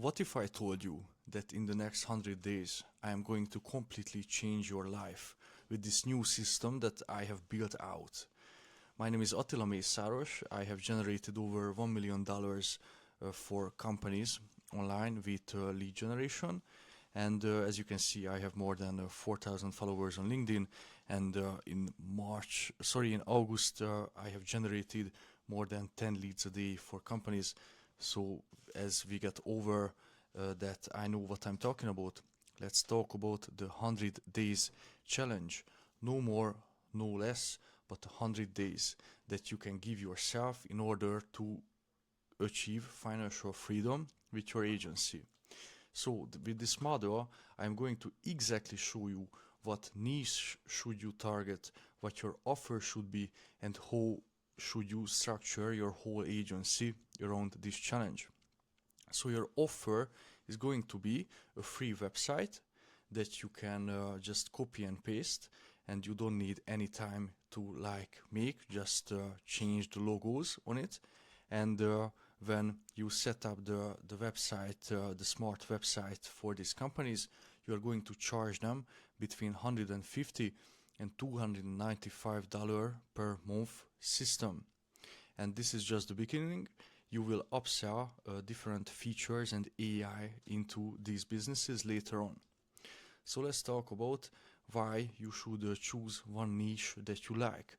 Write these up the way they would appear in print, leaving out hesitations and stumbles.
What if I told you that in the next 100 days I am going to completely change your life with this new system that I have built out? My name is Attila Mészáros. I have generated over $1 million for companies online with lead generation. And as you can see, I have more than 4,000 followers on LinkedIn. And in August, I have generated more than 10 leads a day for companies. So as we get over that, I know what I'm talking about. Let's talk about the 100 days challenge. No more, no less, but 100 days that you can give yourself in order to achieve financial freedom with your agency. So with this model, I'm going to exactly show you what niche should you target, what your offer should be, and how should you structure your whole agency around this challenge. So your offer is going to be a free website that you can just copy and paste, and you don't need any time to make, just change the logos on it. And when you set up the website, the smart website for these companies, you are going to charge them between $150 and $295 per month system. And this is just the beginning. You will upsell different features and AI into these businesses later on. So let's talk about why you should choose one niche that you like.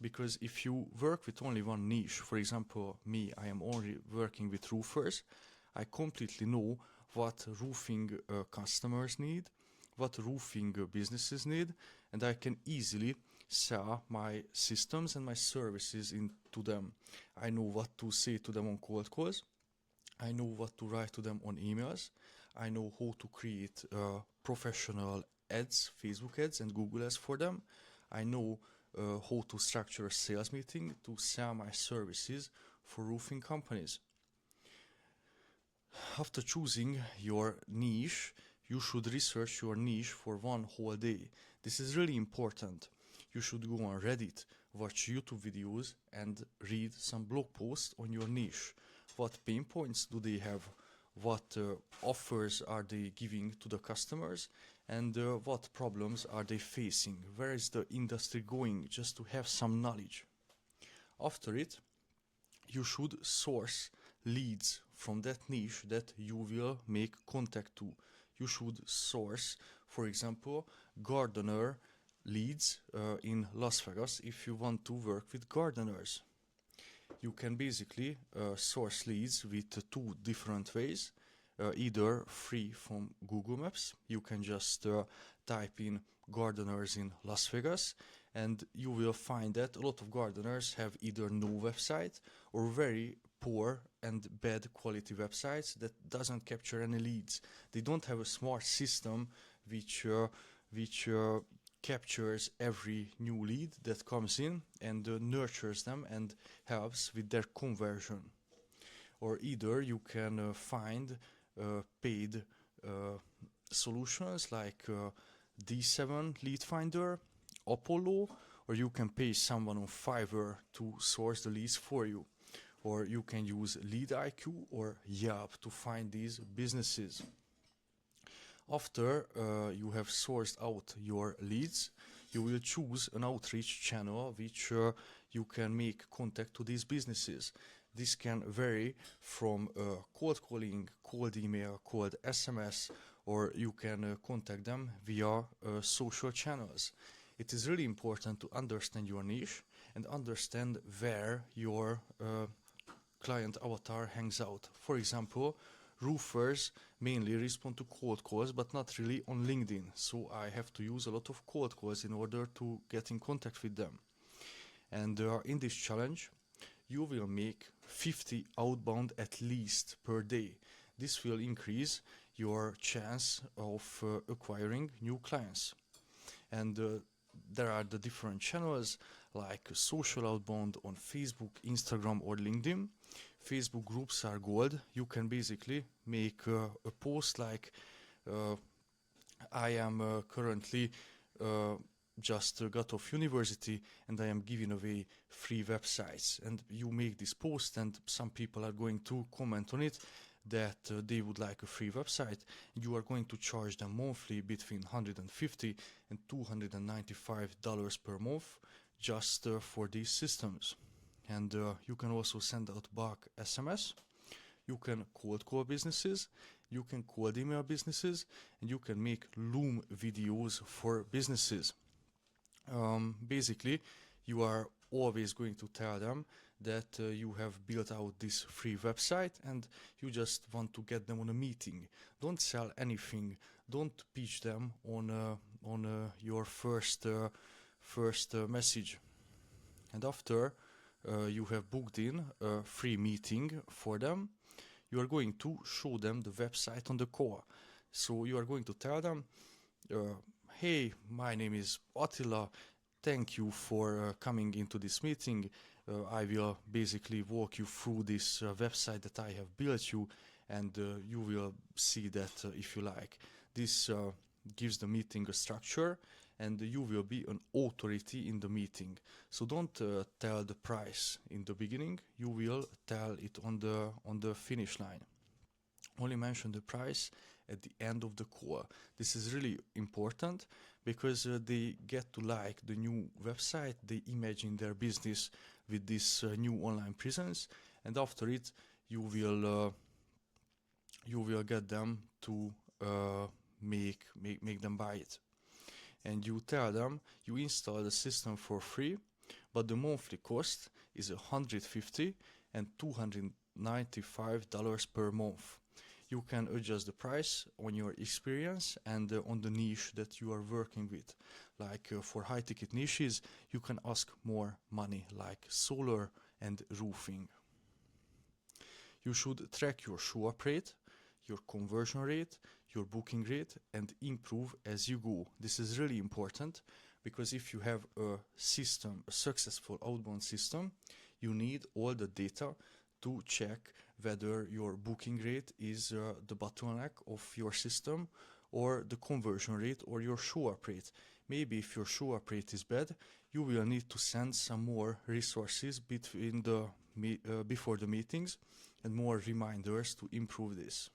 Because if you work with only one niche, for example, me, I am only working with roofers, I completely know what roofing customers need, what roofing businesses need, and I can easily sell my systems and my services into them. I know what to say to them on cold calls. I know what to write to them on emails. I know how to create professional ads, Facebook ads and Google ads for them. I know how to structure a sales meeting to sell my services for roofing companies. After choosing your niche, you should research your niche for one whole day. This is really important. You should go on Reddit, watch YouTube videos, and read some blog posts on your niche. What pain points do they have? What offers are they giving to the customers? And what problems are they facing? Where is the industry going? Just to have some knowledge. After it, you should source leads from that niche that you will make contact to. You should source, for example, gardener leads in Las Vegas if you want to work with gardeners. You can basically source leads with two different ways. Either free from Google Maps. You can just type in gardeners in Las Vegas, and you will find that a lot of gardeners have either no website or very poor and bad quality websites that doesn't capture any leads. They don't have a smart system which captures every new lead that comes in and nurtures them and helps with their conversion. Or either you can find paid solutions like D7 Lead Finder, Apollo, or you can pay someone on Fiverr to source the leads for you. Or you can use LeadIQ or Yelp to find these businesses. After you have sourced out your leads, you will choose an outreach channel which you can make contact to these businesses. This can vary from cold calling, cold email, cold SMS, or you can contact them via social channels. It is really important to understand your niche and understand where your client avatar hangs out. For example, roofers mainly respond to cold calls, but not really on LinkedIn. So I have to use a lot of cold calls in order to get in contact with them. And in this challenge, you will make 50 outbound at least per day. This will increase your chance of acquiring new clients. And there are the different channels like social outbound on Facebook, Instagram, or LinkedIn. Facebook groups are gold. You can basically make a post like I am currently just got off university and I am giving away free websites, and you make this post and some people are going to comment on it that they would like a free website. You are going to charge them monthly between $150 and $295 per month just for these systems. And you can also send out bulk SMS. You can cold call businesses, you can cold email businesses, and you can make Loom videos for businesses. Basically, you are always going to tell them that you have built out this free website and you just want to get them on a meeting. Don't sell anything. Don't pitch them on your first message. And after you have booked in a free meeting for them, you are going to show them the website on the call. So you are going to tell them, hey, my name is Attila. Thank you for coming into this meeting. I will basically walk you through this website that I have built you, and you will see that if you like. This gives the meeting a structure, and you will be an authority in the meeting. So don't tell the price in the beginning. You will tell it on the finish line. Only mention the price at the end of the call. This is really important because they get to like the new website. They imagine their business with this new online presence, and after it, you will get them to make them buy it. And you tell them you install the system for free, but the monthly cost is $150 and $295 per month. You can adjust the price on your experience and on the niche that you are working with. Like for high-ticket niches, you can ask more money, like solar and roofing. You should track your show-up rate, your conversion rate, your booking rate, and improve as you go. This is really important because if you have a system, a successful outbound system, you need all the data to check whether your booking rate is the bottleneck of your system, or the conversion rate, or your show-up rate. Maybe if your show-up rate is bad, you will need to send some more resources before the meetings and more reminders to improve this.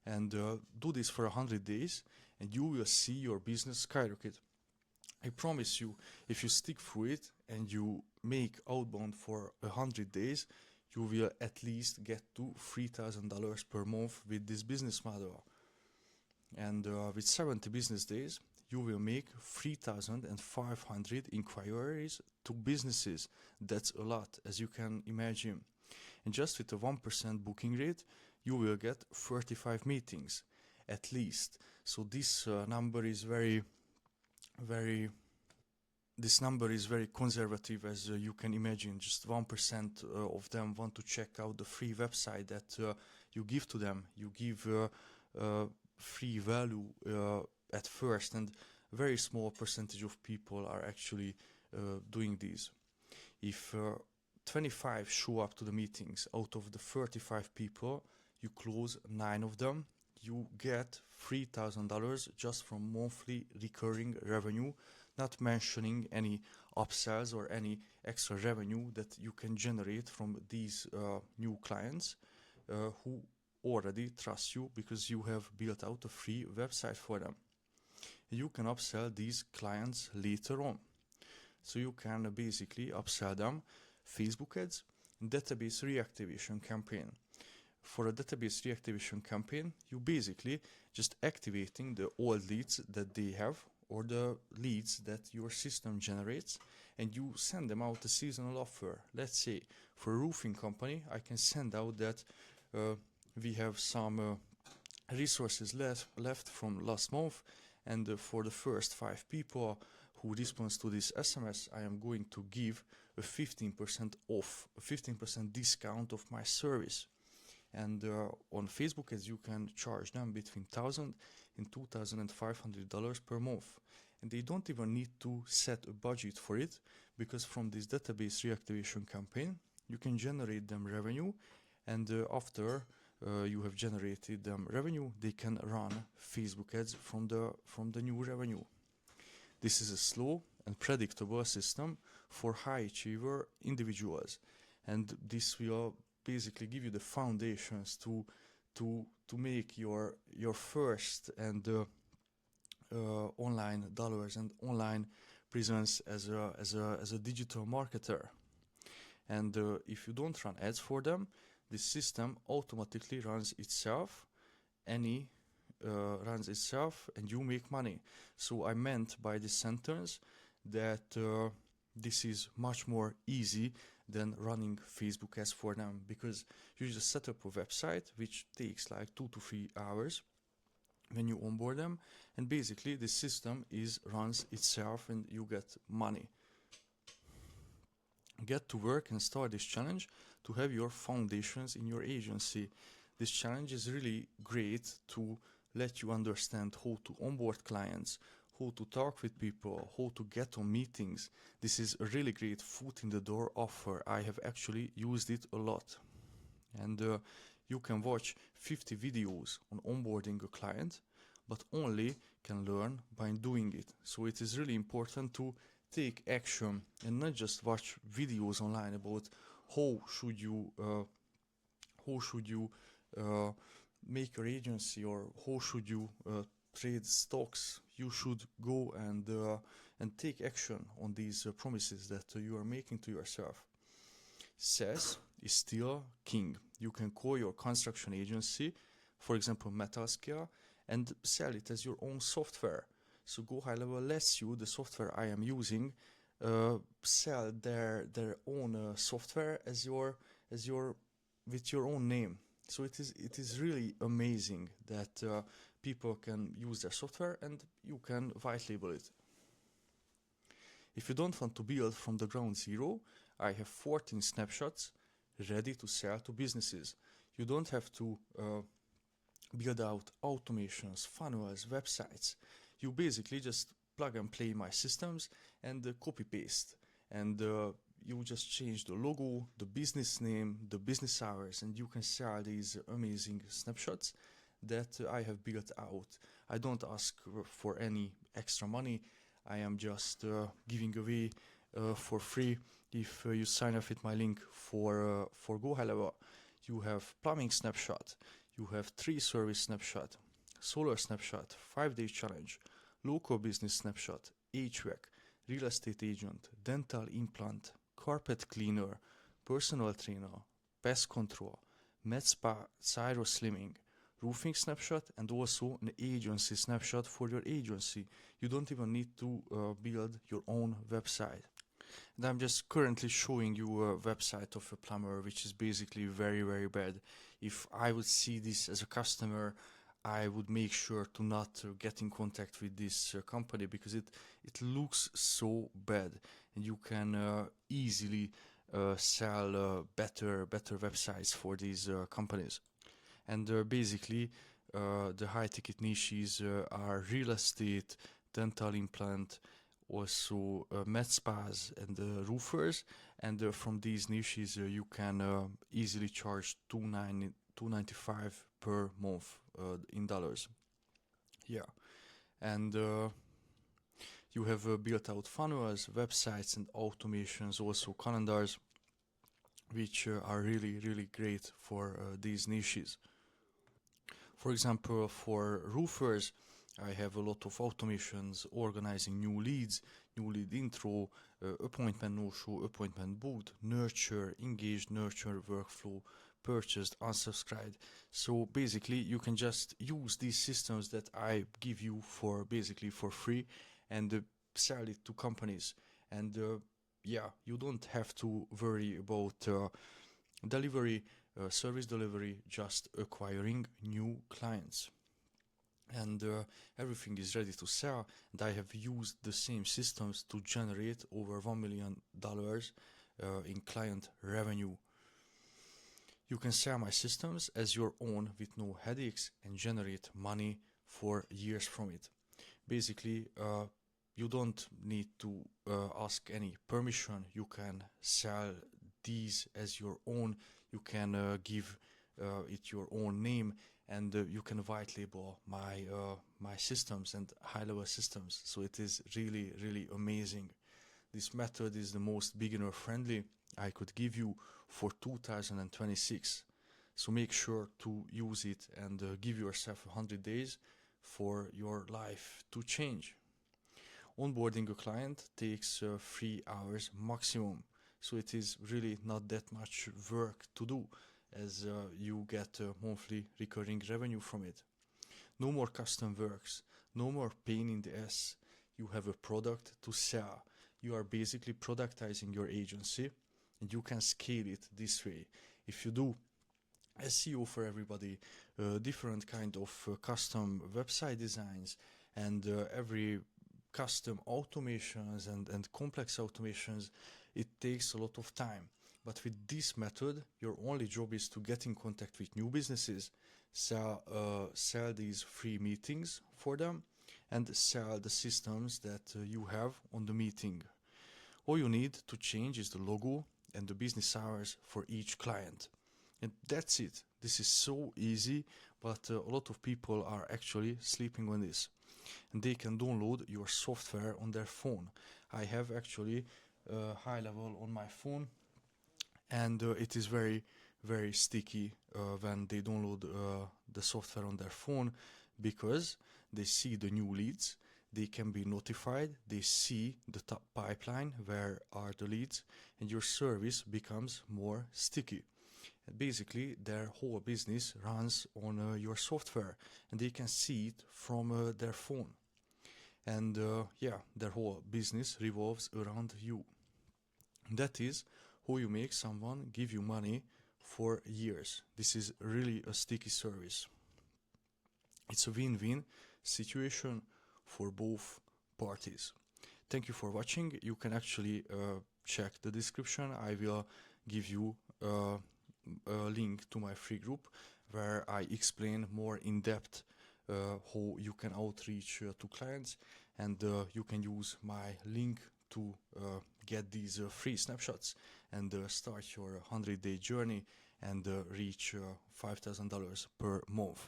And do this for 100 days and you will see your business skyrocket. I promise you, if you stick through it and you make outbound for 100 days, you will at least get to $3,000 per month with this business model. And with 70 business days, you will make 3,500 inquiries to businesses. That's a lot, as you can imagine. And just with a 1% booking rate, you will get 35 meetings at least. So this number is very conservative, as you can imagine. Just 1% of them want to check out the free website that you give to them. You give free value at first, and a very small percentage of people are actually doing this. If 25 show up to the meetings out of the 35 people, you close 9 of them, you get $3,000 just from monthly recurring revenue, not mentioning any upsells or any extra revenue that you can generate from these new clients who already trust you because you have built out a free website for them. You can upsell these clients later on. So you can basically upsell them Facebook ads and database reactivation campaign. For a database reactivation campaign, you basically just activating the old leads that they have or the leads that your system generates, and you send them out a seasonal offer. Let's say for a roofing company, I can send out that we have some resources left from last month, and for the first 5 people who responds to this SMS, I am going to give a 15% off, a 15% discount of my service. And on Facebook, as you can charge them between $1,000 and $2,500 per month. And they don't even need to set a budget for it, because from this database reactivation campaign, you can generate them revenue, and after you have generated them revenue, they can run Facebook ads from the new revenue. This is a slow and predictable system for high achiever individuals, and this will basically give you the foundations to make your first and online dollars and online presence as a digital marketer. And if you don't run ads for them, the system automatically runs itself, runs itself, and you make money. So I meant by this sentence that this is much more easy than running Facebook ads for them, because you just set up a website which takes like 2 to 3 hours when you onboard them, and basically the system runs itself and you get money. Get to work and start this challenge to have your foundations in your agency. This challenge is really great to let you understand how to onboard clients, how to talk with people, how to get on meetings. This is a really great foot in the door offer. I have actually used it a lot. And you can watch 50 videos on onboarding a client, but only can learn by doing it. So it is really important to take action and not just watch videos online about how should you make your agency, or how should you trade stocks. You should go and take action on these promises that you are making to yourself. SaaS is still king. You can call your construction agency, for example Metalscale, and sell it as your own software. So Go High Level lets you, the software I am using, sell their own software with your own name. So it is really amazing that people can use their software and you can white label it. If you don't want to build from the ground zero, I have 14 snapshots ready to sell to businesses. You don't have to build out automations, funnels, websites. You basically just plug and play my systems and copy paste, and you just change the logo, the business name, the business hours, and you can sell these amazing snapshots that I have built out. I don't ask for any extra money. I am just giving away for free. If you sign up with my link for Go High Level, you have plumbing snapshot, you have tree service snapshot, solar snapshot, 5-day challenge, local business snapshot, HVAC, real estate agent, dental implant, carpet cleaner, personal trainer, pest control, med spa, cyro slimming, roofing snapshot, and also an agency snapshot for your agency. You don't even need to build your own website. And I'm just currently showing you a website of a plumber, which is basically very, very bad. If I would see this as a customer, I would make sure to not get in contact with this company, because it looks so bad, and you can easily sell better websites for these companies. And basically the high ticket niches are real estate, dental implant, also med spas and roofers, and from these niches you can easily charge $295 per month in dollars. Yeah, and you have built out funnels, websites, and automations, also calendars, which are really great for these niches. For example, for roofers, I have a lot of automations organizing new leads, new lead intro, appointment no-show, appointment booked, nurture, engaged, nurture, workflow, purchased, unsubscribed. So basically you can just use these systems that I give you for basically for free and sell it to companies. And yeah, you don't have to worry about delivery, service delivery, just acquiring new clients. And everything is ready to sell, and I have used the same systems to generate over $1 million in client revenue. You can sell my systems as your own with no headaches and generate money for years from it. Basically, you don't need to ask any permission. You can sell these as your own. You can give it your own name, and you can white label my systems and high-level systems. So it is really amazing. This method is the most beginner friendly, I could give you for 2026. So make sure to use it and give yourself 100 days for your life to change. Onboarding a client takes 3 hours maximum, so it is really not that much work to do, as you get monthly recurring revenue from it. No more custom works, no more pain in the ass. You have a product to sell. You are basically productizing your agency, and you can scale it this way. If you do SEO for everybody, different kind of custom website designs, and every custom automations and complex automations, it takes a lot of time. But with this method, your only job is to get in contact with new businesses, sell these free meetings for them, and sell the systems that you have on the meeting. All you need to change is the logo and the business hours for each client. And that's it. This is so easy, but a lot of people are actually sleeping on this. And they can download your software on their phone. I have actually high level on my phone, and it is very, very sticky when they download the software on their phone, because they see the new leads, they can be notified, they see the top pipeline, where are the leads, and your service becomes more sticky. And basically, their whole business runs on your software, and they can see it from their phone. And their whole business revolves around you. That is how you make someone give you money for years. This is really a sticky service. It's a win-win situation for both parties. Thank you for watching. You can actually check the description. I will give you a link to my free group where I explain more in depth how you can outreach to clients, and you can use my link to get these free snapshots and start your 100-day journey and reach $5,000 per month.